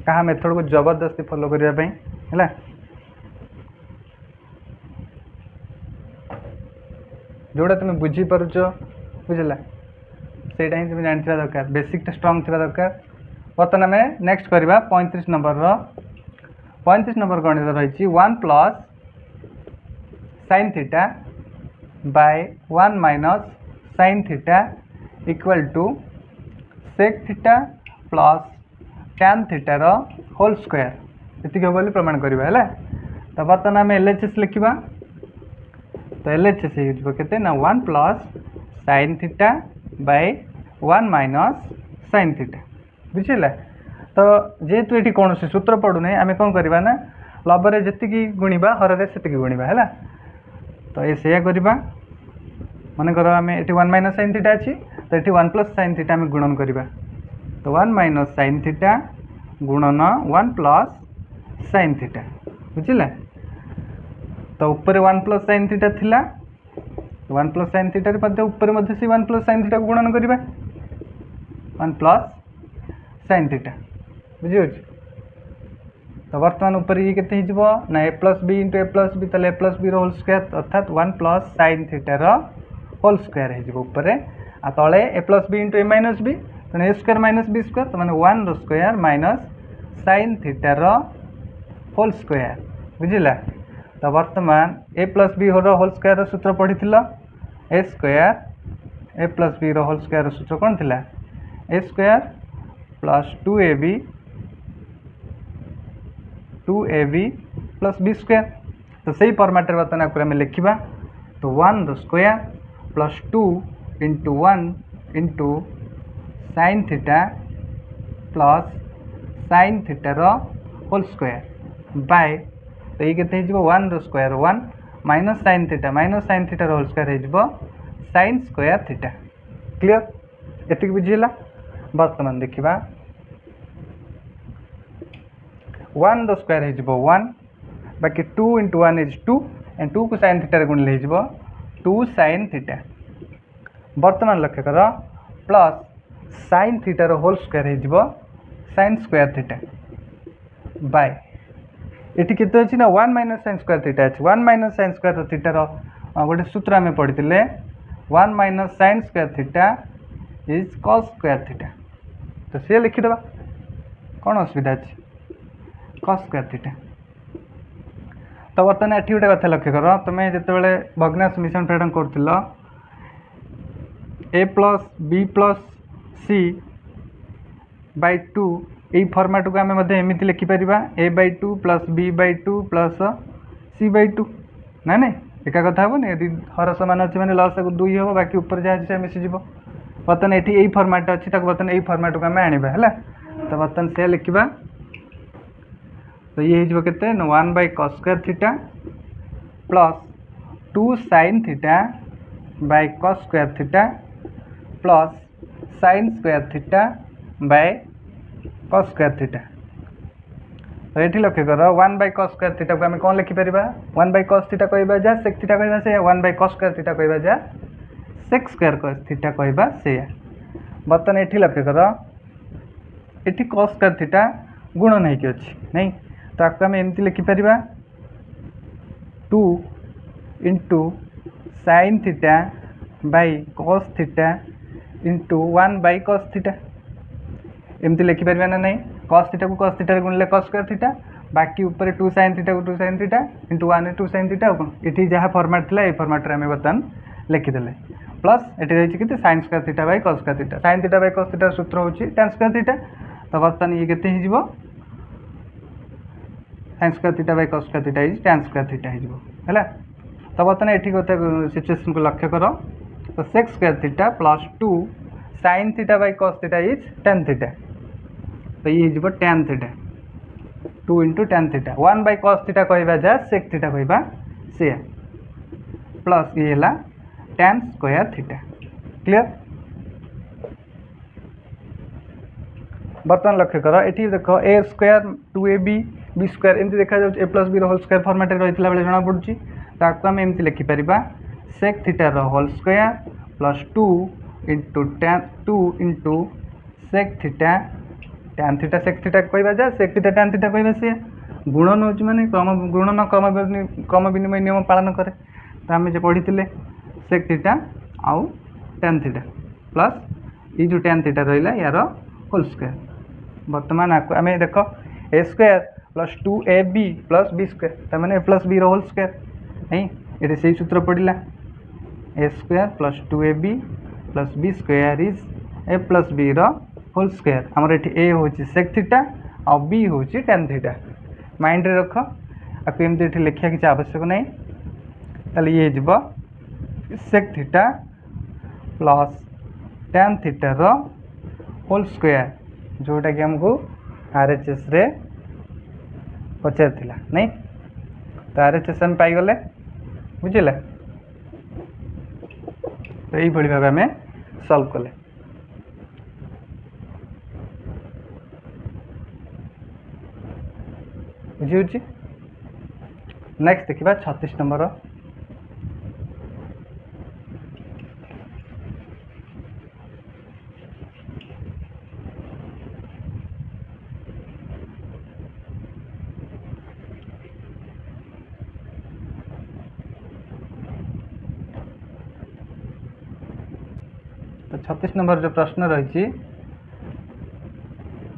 Speaker 1: क्या मेथड को जबरदस्ती फॉलो करने है जोड़ा तुम बुझीपार बुझला से ही तुम जान दरकार बेसिकटा स्ट्रंग थी दरकार बर्तमान आम नेक्स्ट करवा 35 नंबर गणित रही 1 plus sin theta by 1 minus sin theta equal to sec theta plus tan theta रो होल स्क्वायर ये बोली प्रमाण करवा है तो बर्तमान आम LHS लिखा तो LHS होते ना 1 plus sin theta by 1 minus sin theta बुझे तो जेहेतु ये कौन सूत्र पड़ूना आम कौन करवा ना लबरे जी गुणा हर से गुणा है तो ये से करवा मन कर आम ये 1 माइनस sin थीटा अच्छी तो ये 1 प्लस sin थीटा आम गुणन करवा तो 1 माइनस sin थीटा गुणन 1 प्लस sin थीटा बुझे तो ऊपर 1 प्लस sin थीटा थिला 1 प्लस sin थीटा ऊपर से 1 प्लस sin थीटा गुणन करवा 1 प्लस sin थीटा बुझे तो बर्तमान ऊपर ये केते हिजबो ना a plus b into a plus b तले a प्लस बी रो होल स्क्वायर अर्थात 1 प्लस sin थीटा रो होल स्क्वायर हिजबो ऊपर आ तले a plus b into a minus b तो a square minus b square तो माने 1 रो स्क्वायर माइनस sin थीटा रो होल स्क्वायर बुझिला तो वर्तमान a plus b whole square सूत्र पढ़ी a square a plus b whole square सूत्र कौन थिला a square plus 2ab plus b square. तो सही फॉर्मेट बर्तमान आपको आम लिखा तो 1 square plus 2 into 1 into sine theta plus sine थीटार होल स्क्वायर बाय तो ये केते हो 1 स्क्वायर 1 माइनस साइन थीटार होल स्क्वायर हो साइन स्क्वायर थीटा। क्लियर एति बुझीला। वर्तमान देखा 1 स्क्वायर हो 1 बाकी 2 इंटू 1 इज 2 एंड 2 को साइन थीटार गुणिले हो 2 साइन थीटा। वर्तमान लक्ष्य कर प्लस साइन थीटार होल स्क्वायर हो sine square theta by eighty केते अछि ना 1 माइनस साइन स्क्वायर थीटा अछि 1 माइनस साइन स्क्वायर थीटार गोटे सूत्र आम पढ़ी 1 minus sine square theta is cos square theta. तो सी लिखिदेबा कौन असुविधा अच्छे कॉस स्क्वायर थीटा। तो बर्तमान एटी गोटे कथा लक्ष्य कर तुम्हें जिते भग्नांश मिश्रण फेड़न कर a plus b plus c by 2 यही फर्माट को आम एमती लिखिपर a by 2 plus b by 2 plus c by 2 ना ना एका कथा हेनी यदि हर समान अच्छे मैंने लस 2 हम बाकी ऊपर जहाँ से मिसीज बर्तमान ये यही फर्माट अच्छी बर्तमान यही फर्माट को आम आने है तो बर्तमान से लिखा तो ये हो के 1 by cos square theta plus 2 sine theta by cos square theta plus sine square theta by cos square theta. तो ये लक्ष्य कर 1 बाय कॉस स्क्वायर थीटा को आम कौन लिखिपर 1 बाय कॉस थीटा कहवा जा सेक थीटा कहवा से 1 बाय कॉस स्क्वायर थीटा कहवा जा सेक स्क्वायर कॉस थीटा कहवा से। बर्तमान ये लक्ष्य कर ये कॉस स्क्वायर थीटा गुणन होगी अच्छी नहीं तो आपको आम एमती लिखिपर 2 into sine theta by cos theta into 1 by cos theta एमती लिखिपर ना नहीं कॉस थीटा को कॉस थीटा गुणिले कॉस स्क्वायर थीटा बाकी ऊपर 2 साइन थीटा को 2 sine theta into 1 2 sine theta ये जहाँ फॉर्मेट था ये फॉर्मेट आम बर्तमान लिखिदे प्लस ये रही कि sign square theta by cos square theta sine theta by cos theta सूत्र होची tan स्क्वायर थीटा। तो बर्तमान ये केते हो sine square theta by cos square theta is tan square theta है। तो बर्तमान ये गोटे सिचुएशन को लक्ष्य कर तो sec square theta plus 2 sine theta by cos theta is tan theta तो ये हो tan theta 2 into tan theta 1 by cos theta कहवा जा सेक थीटा कहवा से प्लस ये है tan स्क्वायर थीटा। क्लियर। बर्तमान लक्ष्य कर ये देख a square 2ab B square एमती देखा a plus b whole square format रही बेले जना पड़ी तो आपको आम एमती लिखिपर सेक थीटार whole square plus 2 into sec theta tan theta sec theta कहवा जा सेक थीटा tan थीटा कहवा से गुणन हो माने गुणन क्रम विनिमय नियम पालन करे तो आम जो पढ़ी सेक थीटा आउ tan थीटा प्लस ये जो tan थीटा रहा यार होल स्क्वायर। बर्तमान आम देख a square plus 2ab plus b square तमें a plus b whole square नहीं ये से सूत्र पड़ा a square plus 2ab plus b square is a plus b whole square आमर ये ए हूँ सेक थीटा और बी हूँ tan थीटा माइंड रे रख आपको एमती लिखा किसी आवश्यक नहीं ताले ये हो सेक थीटा प्लस tan थीटार होल स्क्वायर जोटा कि आमको RHS रे पचार थिला नहीं तो RHS हम पाईगले बुझे तो यही भाव आम सल्व कले। बुझी नेक्स्ट देखा 36 नंबर तो 36 नंबर जो प्रश्न रही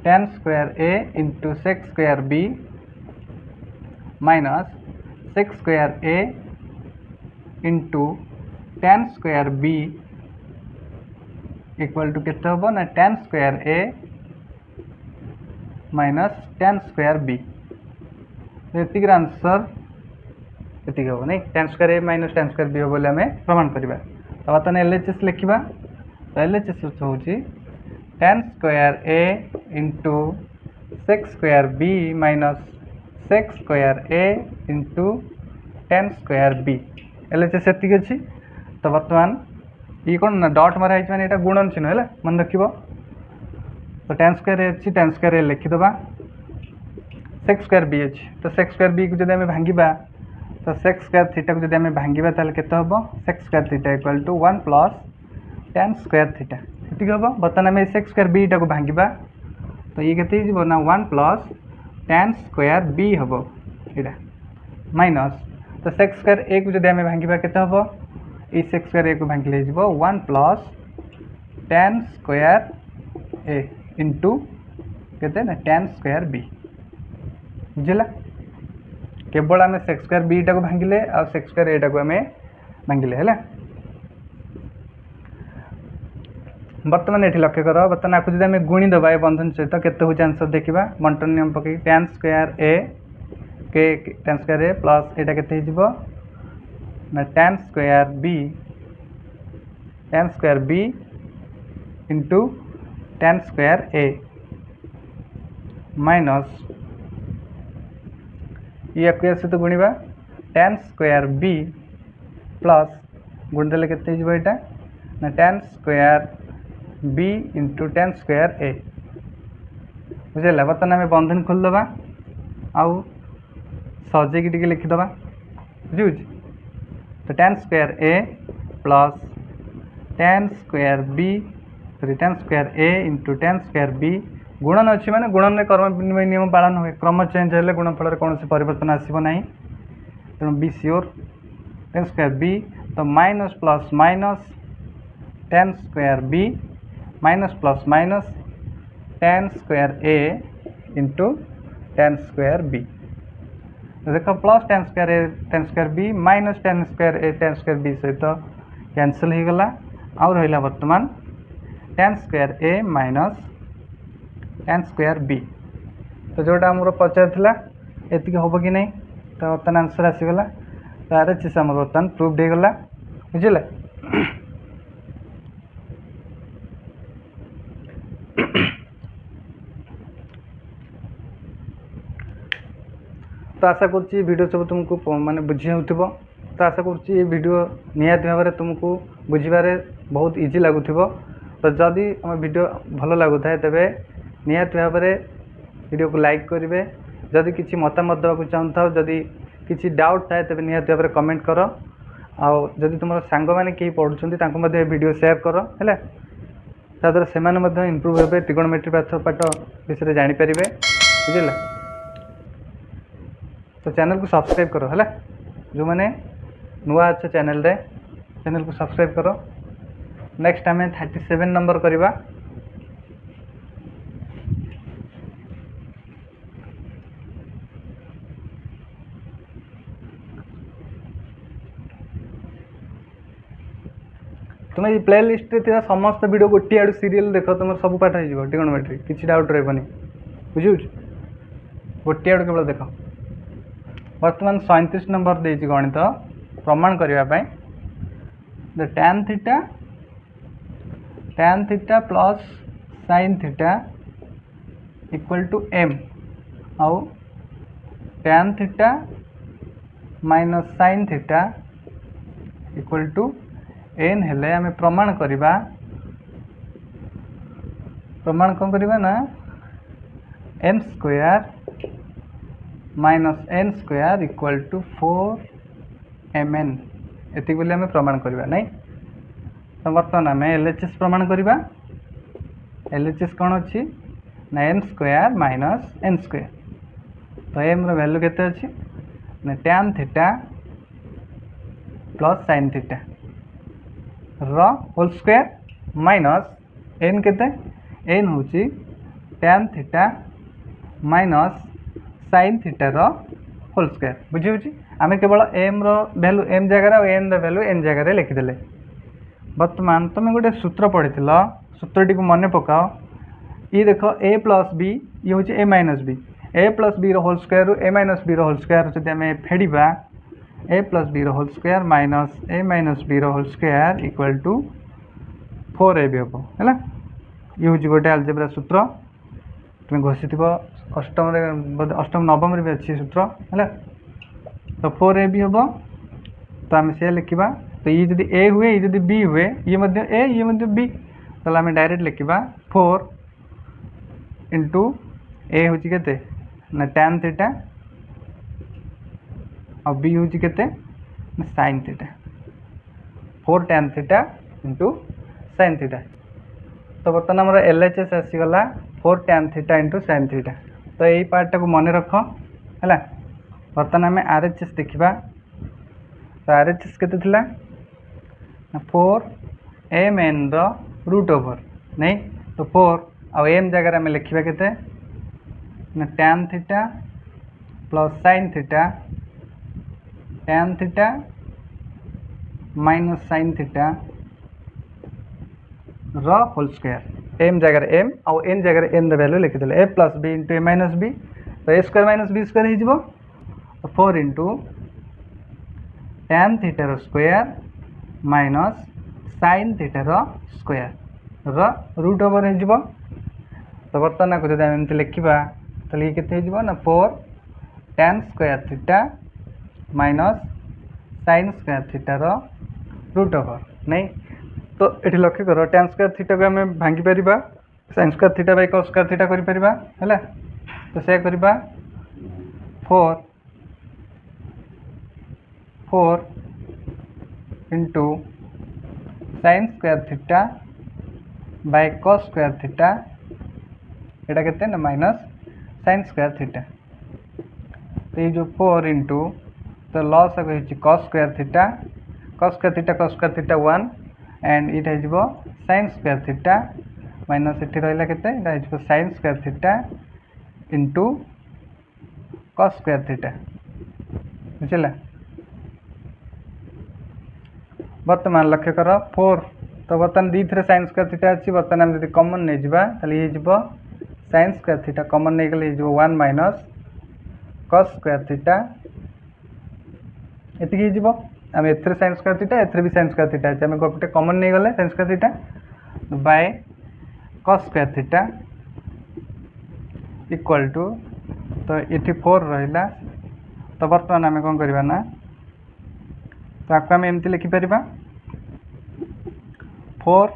Speaker 1: tan square a into sec square b minus sec square A into tan square B equal to केते हम ना tan स्क्वायर ए माइनस tan स्क्वायर बी। ये आंसर ये हम नहीं tan स्क्वायर ए माइनस tan स्क्वायर बी बोले आम प्रमाण करवा। तो बर्तमान एलएचएस लिखा। तो एलएचएस हूँ tan स्क्वायर ए into sec square b minus sec square ए into tan square b. LHS ये अच्छी। तो बर्तमान ये कौन ना डॉट मरा है मैंने यहाँ गुणन चिन्ह है मन रख। तो tan स्क्वायर ए अच्छी tan स्क्वायर ए लिखिदबा सेक्स स्क्वायर बी अच्छी। तो सेक्स स्क्वायर बी को जब आम भांगा तो सेक्स स्क्वायर थीटा को जब आम भांगा ताल के हम sec square theta equal to 1 plus tan square theta ये हम। बर्तमान आम सेक्स स्क्वायर बी टाक भांगा तो ये के ना 1 प्लस tan स्क्वायर बी हम यहाँ माइनस। तो सेक्स स्क्वायर ए को जब आम भांगा के हम ये सेक्स स्क्वायर ए को भांगिले 1 प्लस tan स्क्वायर ए इंटू के ना tan स्क्वायर बी बुझला। केवल आम सेक्स स्क्वायर बी टाक भांगिले आ सेक्स स्क्वायर ए टाक आम भांगिले है। बर्तमान ये लक्ष्य कर बर्तमान आपको जब आम गुणीदबा बंधन सहित केते हो आंसर देखा बंटन नियम पकई tan स्क्वायर ए के tan स्क्वायर ए प्लस यहाँ के ना tan square b into tan square ए माइनस ये सहित गुणा tan स्क्वायर बी प्लस गुणदेले के ना tan square b into tan square ए बुझेगा। बर्तमान आम बंधन खोलदबा आउ सजेक लिखिदबा बुझे। तो tan square a plus tan square b sorry tan square A into tan square b गुणन अच्छी माने गुणन में कर्म विनिमय नियम पालन हुए क्रम चेंज हेल्ले गुणफल कौन से परिवर्तन आसब ना तेणु be sure tan square b. तो minus plus minus tan square b minus plus minus tan square ए इंटू tan स्क्वायर बी। तो देख plus tan square a tan square b minus tan square a tan square b सहित cancel हो गला। आउ रहा बर्तमान tan square ए minus tan square b. तो जोटा आमर पचार एति हम कि नहीं। तो बर्तमान आंसर आसीगला। तो आर एच एस आम बर्तमान प्रूव्ड हो गला बुझे। तो आशा करुँची वीडियो सब तुमको माने बुझी हो। तो आशा करुँची ये वीडियो निहाती भाव में तुमको बुझे बहुत इजी लगुव। तो जदि आम वीडियो भल लगुए तेरे निहाती भाव में वीडियो को लाइक करेंगे। जदि किसी मतामत देवाक चाहूँ था जदि किसी डाउट थाए तेरे निहाती भाव में कमेंट कर। आदि तुम सांग मैंने कहीं पढ़ुं वीडियो शेयर कर है ताद्वारा से इम्प्रूव हे ट्रिगोनोमेट्री पाठ विषय जापर बुझे। तो चैनल को सब्सक्राइब करो है जो मैंने नुआ अच्छे चैनल को सब्सक्राइब करो। नेक्स्ट आम 37 नंबर करवा। तुम्हें ये प्ले लिस्ट रे समस्त वीडियो गोटे आड़ सीरियल देख तुम सब पाठ हो ट्रिगोनोमेट्री किसी डाउट रही बुझे। गोटे आड़ केवल देख। वर्तमान 37 नंबर दे गणित प्रमाण करने tan theta plus sin theta equal to m आउ tan theta minus sin theta equal to n हेले आम प्रमाण करवा। प्रमाण कौन करवा ना m square minus n square equal to 4mn ये बोले आम प्रमाण करवा नहीं। तो बर्तमान आम एलएचएस प्रमाण करवा। एलएचएस कौन अच्छी ना m square minus n square. तो m रो वैल्यू केते अच्छी ना tan theta plus sin theta whole square minus n केते n हूँ tan theta minus sin theta whole square बुझी आम केवल एम रैल्यू एम जगह एन रैल्यू एन जगह लिखिदे। बर्तमान तुम गोटे सूत्र पढ़ी सूत्रटी को मन पकाओ ये देख ए प्लस बी ये हूँ a minus b a plus b whole square रु a minus b whole square जब आम फेड़ा a plus b whole square minus a minus b whole square equal to 4ab हम है ये हूँ गोटे आलजेब्रा सूत्र तुम घोषि अष्टम अष्टम नवम भी अच्छी सूत्र है तो 4ab हम तो आम से लिखा तो ये जब ए हुए ये जब बी हुए ये ए ये बी तो आम डायरेक्ट लिखा 4 इंटू ए हूँ के ना tan थीटा और बी हूँ के sin theta 4 tan theta into sin theta. तो बर्तमान आम LHS आसीगला 4 tan theta into sin theta. तो यही पार्टा को मन रख है बर्तमान आम RHS देखा तो RHS के 4 एम एन रूट ओवर नहीं तो 4 आउ एम जगह आम लिखा के tan theta plus sin theta tan theta minus sin theta whole square m जगह एम आउ एन जगह एन वैल्यू लिखिदे a plus b into a minus b तो ए स्क्वायर माइनस बी स्क्वायर हो 4 इंटू tan थीटार स्क्वायर माइनस sin थीटार square root over हो। तो बर्तमान को जब एमती लिखा तो ये के ना 4 tan square theta minus sin square थीटार रूट ओवर नहीं तो ये लक्ष्य कर tan स्क्वायर थीटा को आम भांगी पार sin square theta by cos square theta कर तो से करवा 4 into sin square theta by cos square theta एटा केते ना माइनस sin स्क्वायर थीटा। तो ये जो 4 इंटू तो लॉस हो cos square theta cos square theta 1 and it हो sin स्क्वायर थीटा माइनस ये रहा के sin square theta into cos square theta बुझला। बर्तमान लक्ष्य कर 4 तो बर्तमान दी थे sin स्क्वायर थीटा अच्छी बर्तमान आम जब कमन नहीं जावा ये sin स्क्वायर थीटा कमन नहीं गले 1 माइनस cos स्क्वायर थीटा ये आम ए sin स्क्वायर थीटा ए भी sin स्क्वायर थीटा अच्छे आम गोटे कमन नहीं गले sin square theta by cos square theta equal to तो ये 4 रहा तो बर्तमान आम कौन करवा ना तो आपको आम एमती लिखिपर 4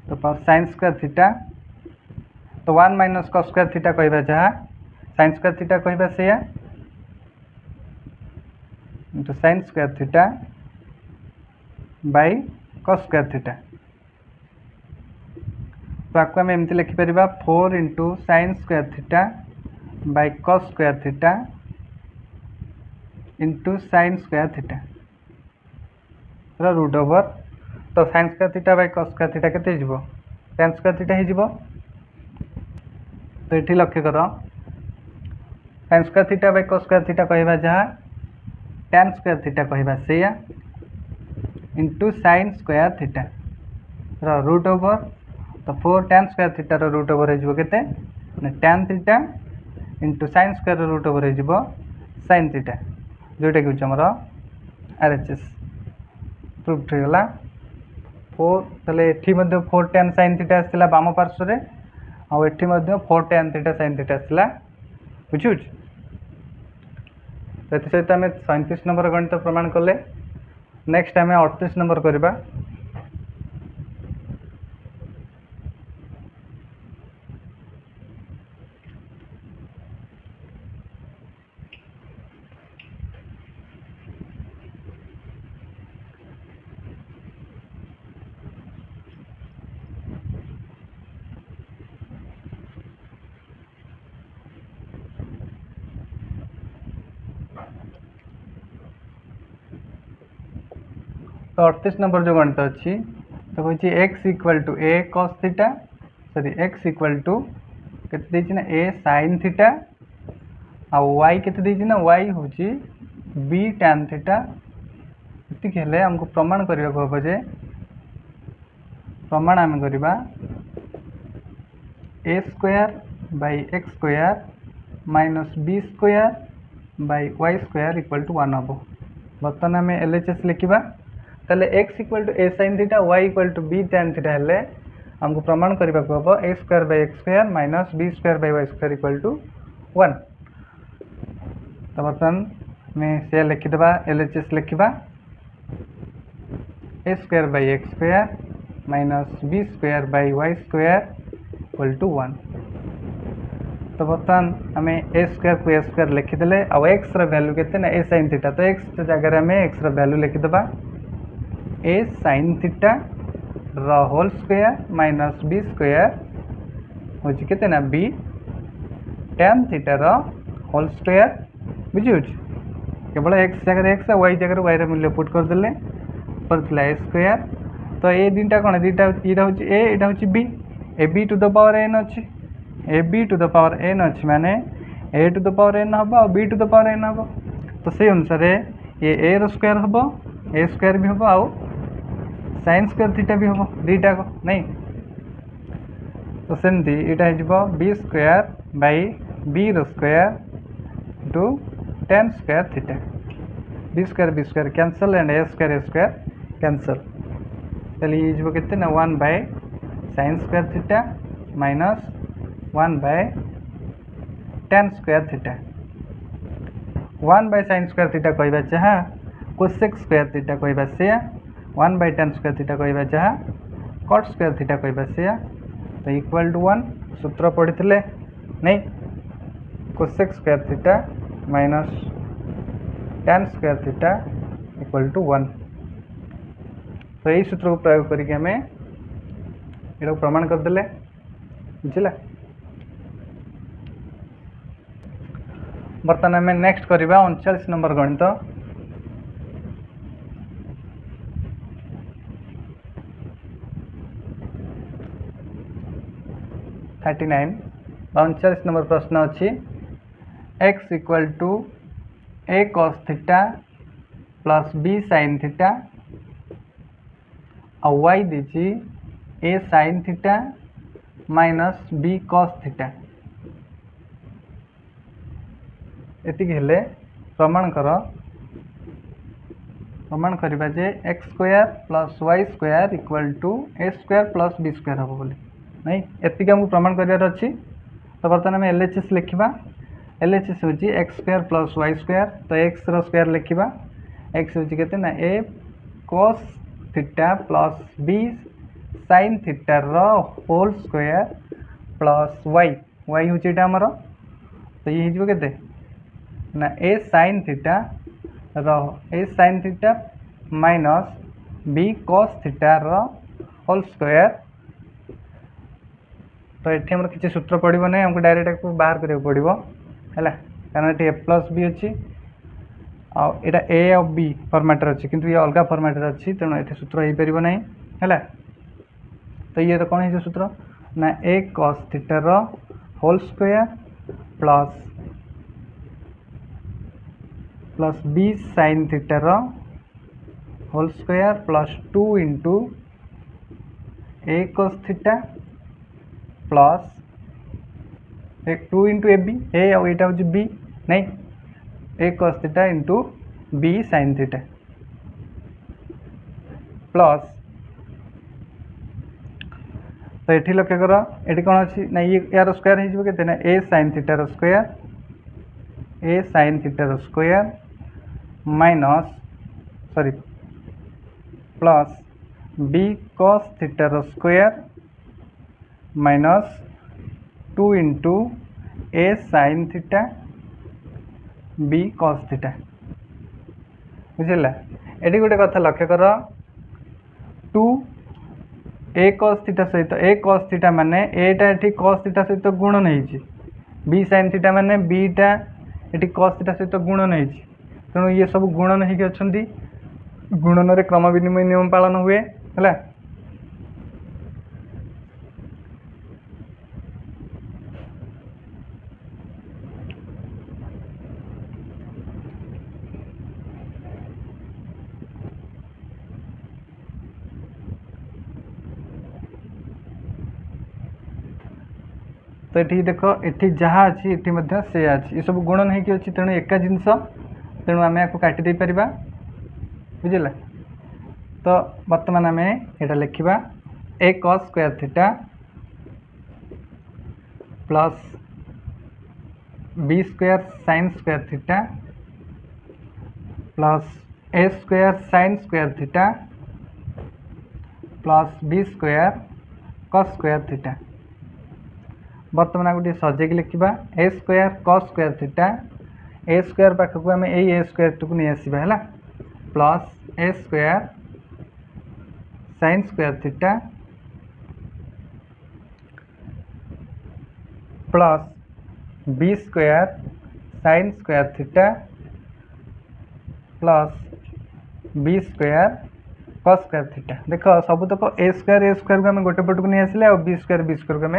Speaker 1: तो पावर sin स्क्वायर थीटा तो 1 माइनस cos स्क्वायर थीटा कहवा जहाँ sin स्क्वायर थीटा कहवा से into sin square theta by cos square theta. तो आपको आम एमती लिखिपर 4 into sin square theta by cos square theta into sin square theta root over तो sin square theta by cos square theta केते हो tan स्क्वायर थीटा हो। तो ये लक्ष्य कर sin square theta by cos square theta कहवा जहाँ tan स्क्वायर थीटा कहवा से into sin square theta root over तो 4 tan स्क्वायर थीटार रूट ओवर हो के tan theta into sin square root over हो sin थीटा जोटा कि आमर RHS प्रूफ होगा 4 ताले एठी 4 tan sin थीटा आसला बाम पार्श्व आउ एठी 4 tan थीटा sin थीटा आसला बुझुछ। तो ये सहित आम 37 नंबर गणित प्रमाण कले नेक्स्ट आम 38 नंबर करवा। तो 38 नंबर जो गणित अच्छी तो कही X equal to A cos theta sorry X equal to के ए साइन थीटा आ वाई केते देछि ना वाई होछि बी tan थीटा इति हेले हमको प्रमाण करिया को हबो जे प्रमाण आम करबा a square by x square minus b square by y square equal to 1 हबो। बर्तमान आम LHS लिखा ताले x equal to a sin theta y equal to b tan theta हेले हमको प्रमाण करबा को हबो a square by x square minus b square by y square equal to 1। तो बर्तमान में से लिखिदबा LHS लिखा a square by x square minus b square by y square equal to 1। तो बर्तमान आम ए स्क्वायर को ए स्क्वायर लिखिदे आ एक्स वैल्यू केते ना ए sin थीटा तो एक्स जगह आम एक्स वैल्यू लिखिदबा A sin theta whole square minus B square हूँ केते ना B tan theta whole square बुझे केवल एक्स जगह एक्स वाई जगह वाई मूल्य पुट करदे पड़ता ए स्क्वायर। तो ये दुटा कौन दुटा यहाँ हूँ ए यहाँ हूँ b a b to the power n अच्छी a b to the power n अच्छी माने a to the power n हम और b to the power n हम। तो से अनुसार ये ए रो स्क्वायर हम ए स्क्वायर भी हम आउ साइन स्क्वायर थीटा भी हम दुटा को नहीं। तो सेमती यहाँ बी स्क्वायर बाय बी रो square to tan square theta B square cancel and A square cancel चलिए ये केते ना 1 bye sine square theta minus 1 by tan square theta 1 bye sine square theta कहबा चाहा कोसेक स्क्वायर थीटा कहबा से 1 by tan square theta कहबा चाहा कॉट स्क्वायर थीटा कहबा से तो इक्वल टू 1 सूत्र पढ़िथिले नहीं cosec square theta minus tan square theta equal to 1। तो यही सूत्र को प्रयोग करके हमें ये प्रमाण करदे बुझला। बर्तमान आम नेक्स्ट करवा 39 नंबर गणित। थर्टी 39 नंबर प्रश्न अच्छी x equal to a cos theta plus b sin theta और y दीची a sin theta minus b cos theta एतिक हेले प्रमाण करवा जे x square plus y square equal to a square plus b square हम बोली नहीं एतिक हमको प्रमाण करार अच्छी। तो बर्तमान आम LHS लिखा LHS हूँ X square plus Y square तो एक्स रो स्क्वायर लिखा एक्स हूँ केते ना ए cos theta plus B sin theta whole square plus Y Y हूँ यहाँ आमर तो ये हो केते ना ए sin theta minus B cos theta whole square. तो ये आम किसी सूत्र पड़ो ना हमको डायरेक्ट बाहर करा पड़ो है कारण ये प्लस बी अच्छी आटा ए और बी फर्माटर अच्छी किंतु ये अलग फर्माटर अच्छी तेणु ये सूत्र हो पार ना है। तो ये कौन है सूत्र ना ए cos theta whole square plus B sin theta whole square plus 2 into a cos theta plus 2 into a b a और यहाँ हूँ बी नहीं a cos theta into b sin theta plus तो ये लक्ष्य कर ये कौन अच्छी ना ये यार स्क्वायर हो केते ना ए sin थीटार square minus sorry plus b cos थीटार square minus 2 into a sin theta b cos theta बुझला। ये गोटे कथा लक्ष्य कर 2 ए cos थीटा सहित ए cos थीटा माने एटा ये cos थीटा सहित गुणन होती बी sin थीटा माने बीटा ये cos थीटा सहित गुणन होती तेणु ये सब गुणन होती गुणन क्रम विनिमय नियम पालन हुए है। तो ये देख ये जहाँ अच्छी ये से अच्छी ये सब गुणन होगी अच्छी तेणु एका जिनस तेणु आम या काटिदे पार बुझे। तो बर्तमान आम यहाँ लिखा a cos square theta plus b square sine square theta plus a square sine square theta plus b square cos square theta. बर्तमान गोटे सजेक लिखा a square cos square theta a square पाखक आम ए स्क्वायर टू नहीं आसवा है plus a square sine square theta plus b square sine square theta plus b square cos square theta. देख सब तक ए स्क्वायर को आम गोटे पट को नहीं आसिले और बी स्क्वायर को आम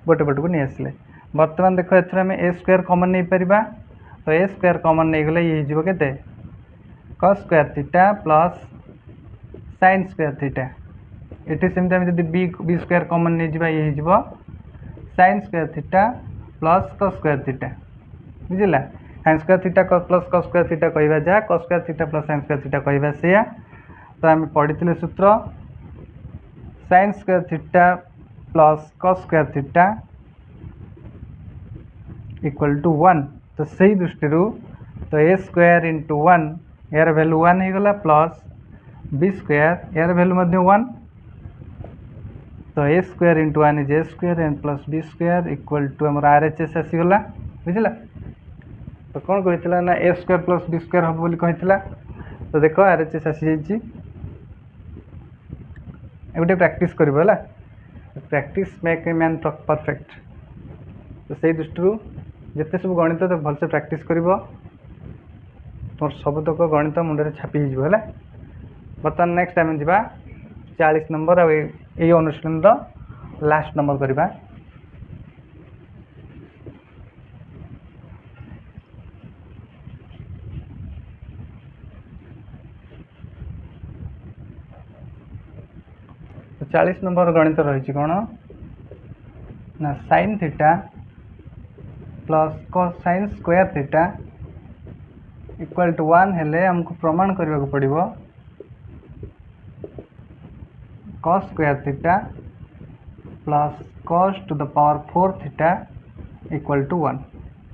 Speaker 1: गोटे पट को नहीं आसिले। बर्तमान देख एम ए स्क्वायर कमन नहीं पार तो ए स्क्वायर कमन नहीं गले ये के cos square theta plus sine square theta. ये सेमती आम जब बी स्क्वायर कमन नहीं जावा ये sine square theta plus cos square theta बुझला। Sine square theta plus cos square theta कहवा जहाँ cos square theta plus sine square theta कहवा से। तो आम पढ़ी सूत्र sine square theta plus cos square theta equal to 1। तो सही दृष्टि तो ए स्क्वायर इंटू 1 यार वैल्यू 1 हो गला प्लस बी स्क्वायर यार वैल्यू 1। तो ए square into 1 is a square and plus b square equal to आम RHS आसीगला बुझला। तो कौन कहला ना a square plus b square हम बोली कहला। तो देख RHS आसी जाइए गोटे प्रैक्टिस कर practice make a man perfect. तो सही दृष्टि जिते सब गणित तो भलसे प्रैक्टिस कर तुम सबतक गणित मुंडे छापी है। बर्तमान नेक्स्ट टाइम जा 40 नंबर आई अनुशीलन लास्ट नंबर करवा। तो 40 नंबर गणित रही कौन ना sine theta plus cos sine square theta equal to 1 हेले हमको प्रमाण करने को पड़ो cos square theta plus cos to the power 4 theta equal to 1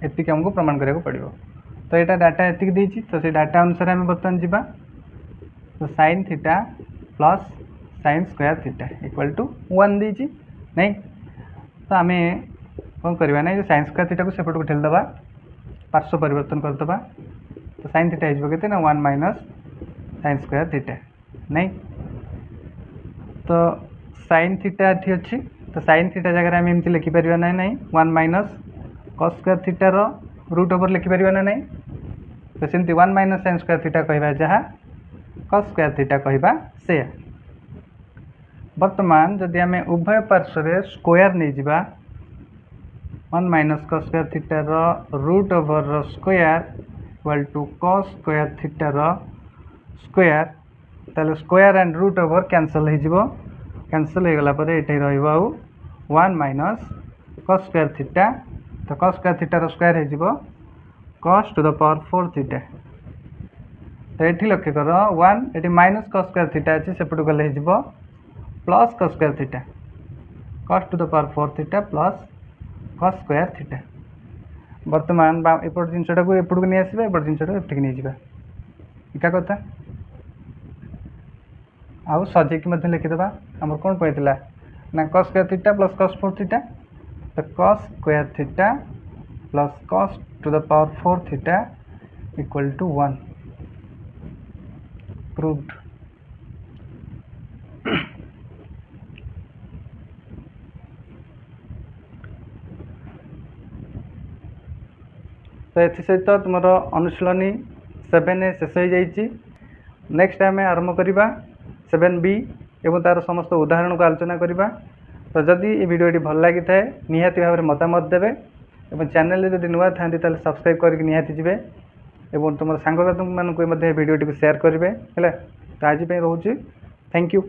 Speaker 1: एतिक हमको प्रमाण करने को पड़ो। तो यहाँ डाटा एतिक देछि तो से डाटा अनुसार आम बर्तमान जावा। तो sine theta plus sine square theta equal to 1 देछि नहीं। तो आम कौन करवा ना जो साइन स्क्वायर थीटा को सेपट को ठेलदे पार्श्व परिवर्तन करदे। तो साइन थीटा हो ना 1 माइनस साइन स्क्वायर थीटा नहीं। तो साइन थीटा ये अच्छी तो साइन थीटा जगह आम एमती लिखिपर ना नहीं 1 माइनस कॉस स्क्वायर थीटार रूट ओवर लिखिपर ना नहीं। तो सेमती 1 माइनस साइन स्क्वायर थीटा कहवा जहाँ कॉस स्क्वायर थीटा कहवा से। वर्तमान जदि आम उभय पार्श्व स्क्वायर नहीं जावा 1 माइनस कॉस स्क्वायर थीटार root over square equal to cos square थीटार स्क्वायर ताले square and root over cancel हो गला पर ये रहा 1 माइनस कॉस स्क्वायर थीटा। तो कॉस स्क्वायर थीटार स्क्वायर हो cos to the power 4 theta. तो ये लक्ष्य कर 1 ये माइनस कॉस स्क्वायर थीटा अच्छे सेपट गले plus cos square theta cos to the power 4 theta plus cos square theta. वर्तमान एपट जिनटा को एपट को नहीं आसवा एपट जिनटा एपटिक नहीं जावा एका कथा। आउ सजेक लिखिदेवा आम कौन कहला ना cos square theta plus cos 4 theta. तो cos square theta plus cos to the power 4 theta equal to 1 proved. तो एसत तुम अनुशीलनी 7A शेष हो जाइए। नेक्स्ट टाइम आरंभ करवा 7B एवं तार समस्त उदाहरण को आलोचना करवा। तो जदि ये वीडियो भल लगी थाए निहाती भाव में मतामत देवे और चैनल जब नुआ था सब्सक्राइब करके निहाती जी और तुम सांगसाथी मानक भिडियो शेयर करेंगे। तो आज रोचे थैंक यू।